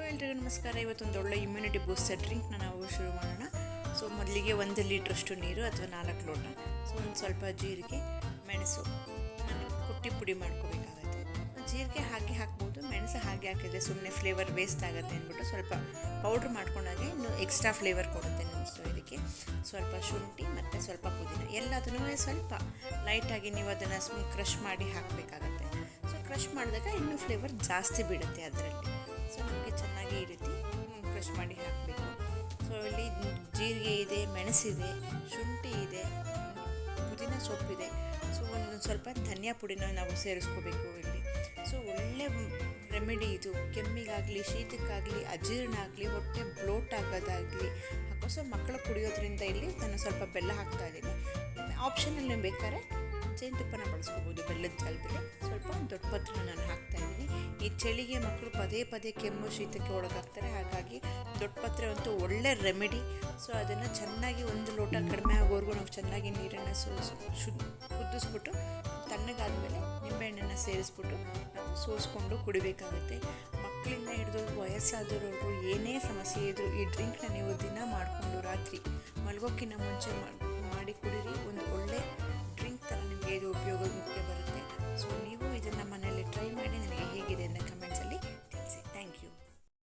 ಎಲ್ರಿಗೂ ನಮಸ್ಕಾರ. ಇವತ್ತೊಂದು ಒಳ್ಳೆ ಇಮ್ಯುನಿಟಿ ಬೂಸ್ಟರ್ ಡ್ರಿಂಕ್ನ ನಾವು ಶುರು ಮಾಡೋಣ. ಸೊ ಮೊದಲಿಗೆ 1 ಲೀಟ್ರಷ್ಟು ನೀರು ಅಥವಾ 4 ಲೋಟ, ಸೊ ಒಂದು ಸ್ವಲ್ಪ ಜೀರಿಗೆ, ಮೆಣಸು ಕುಟ್ಟಿ ಪುಡಿ ಮಾಡ್ಕೋಬೇಕಾಗತ್ತೆ. ಜೀರಿಗೆ ಹಾಕ್ಬೋದು, ಮೆಣಸು ಹಾಕಿದರೆ ಸುಮ್ಮನೆ ಫ್ಲೇವರ್ ವೇಸ್ಟ್ ಆಗುತ್ತೆ ಅಂದ್ಬಿಟ್ಟು ಸ್ವಲ್ಪ ಪೌಡ್ರ್ ಮಾಡ್ಕೊಂಡಾಗೆ ಇನ್ನು ಎಕ್ಸ್ಟ್ರಾ ಫ್ಲೇವರ್ ಕೊಡುತ್ತೆ ಸೊ ಇದಕ್ಕೆ ಸ್ವಲ್ಪ ಶುಂಠಿ ಮತ್ತು ಸ್ವಲ್ಪ ಪುದೀನ ಎಲ್ಲದನ್ನೂ ಸ್ವಲ್ಪ ಲೈಟಾಗಿ ನೀವು ಅದನ್ನು ಕ್ರಷ್ ಮಾಡಿ ಹಾಕಬೇಕಾಗತ್ತೆ. ಸೊ ಕ್ರಷ್ ಮಾಡಿದಾಗ ಇನ್ನೂ ಫ್ಲೇವರ್ ಜಾಸ್ತಿ ಬಿಡುತ್ತೆ ಅದರಲ್ಲಿ. ಸೊ ನಮಗೆ ಚೆನ್ನಾಗಿ ಈ ರೀತಿ ಕ್ರಷ್ ಮಾಡಿ ಹಾಕಬೇಕು. ಸೊ ಇಲ್ಲಿ ಜೀರಿಗೆ ಇದೆ, ಮೆಣಸಿದೆ, ಶುಂಠಿ ಇದೆ, ಪುದೀನ ಸೊಪ್ಪಿದೆ. ಸೊ ಒಂದೊಂದು ಸ್ವಲ್ಪ ಧನಿಯಾ ಪುಡಿನ ನಾವು ಸೇರಿಸ್ಕೋಬೇಕು ಇಲ್ಲಿ. ಸೊ ಒಳ್ಳೆ ರೆಮಿಡಿ ಇದು, ಕೆಮ್ಮಿಗಾಗಲಿ, ಶೀತಕ್ಕಾಗಲಿ, ಅಜೀರ್ಣ ಆಗಲಿ, ಹೊಟ್ಟೆ ಬ್ಲೋಟ್ ಆಗೋದಾಗಲಿ ಹಾಕೋ. ಸೊ ಮಕ್ಕಳು ಕುಡಿಯೋದ್ರಿಂದ ಇಲ್ಲಿ ನಾನು ಸ್ವಲ್ಪ ಬೆಲ್ಲ ಹಾಕ್ತಾಯಿದ್ದೀನಿ. ಆಪ್ಷನಲ್ಲಿ ನೀವು ಬೇಕಾದ್ರೆ ಜೇನುತುಪ್ಪನ ಬಳಸ್ಕೋಬೋದು ಬೆಲ್ಲದ ಜಾಗದಲ್ಲಿ. ಸ್ವಲ್ಪ ದೊಡ್ಡ ಪತ್ರನ ನಾನು ಹಾಕ್ತಾಯಿದ್ದೀನಿ. ಈ ಚಳಿಗೆ ಮಕ್ಕಳು ಪದೇ ಪದೇ ಕೆಮ್ಮು ಶೀತಕ್ಕೆ ಒಳಗಾಗ್ತಾರೆ, ಹಾಗಾಗಿ ದೊಡ್ಡ ಪತ್ರೆ ಅಂತೂ ಒಳ್ಳೆ ರೆಮಿಡಿ. ಸೊ ಅದನ್ನು ಚೆನ್ನಾಗಿ 1 ಲೋಟ ಕಡಿಮೆ ಆಗೋವರೆಗೂ ನಾವು ಚೆನ್ನಾಗಿ ನೀರನ್ನು ಕುದಿಸ್ಬಿಟ್ಟು ತಣ್ಣಗಾದಮೇಲೆ ನಿಂಬೆಹಣ್ಣನ್ನು ಸೇರಿಸ್ಬಿಟ್ಟು ನಾವು ಸೋಸ್ಕೊಂಡು ಕುಡಿಬೇಕಾಗುತ್ತೆ. ಮಕ್ಕಳಿಂದ ಹಿಡಿದು ವಯಸ್ಸಾದವರು ಏನೇ ಸಮಸ್ಯೆ ಇದ್ದರೂ ಈ ಡ್ರಿಂಕ್ನ ನೀವು ದಿನ ಮಾಡಿಕೊಂಡು ರಾತ್ರಿ ಮಲಗೋಕ್ಕಿಂತ ಮುಂಚೆ ಮಾಡಿ ಕುಡೀರಿ.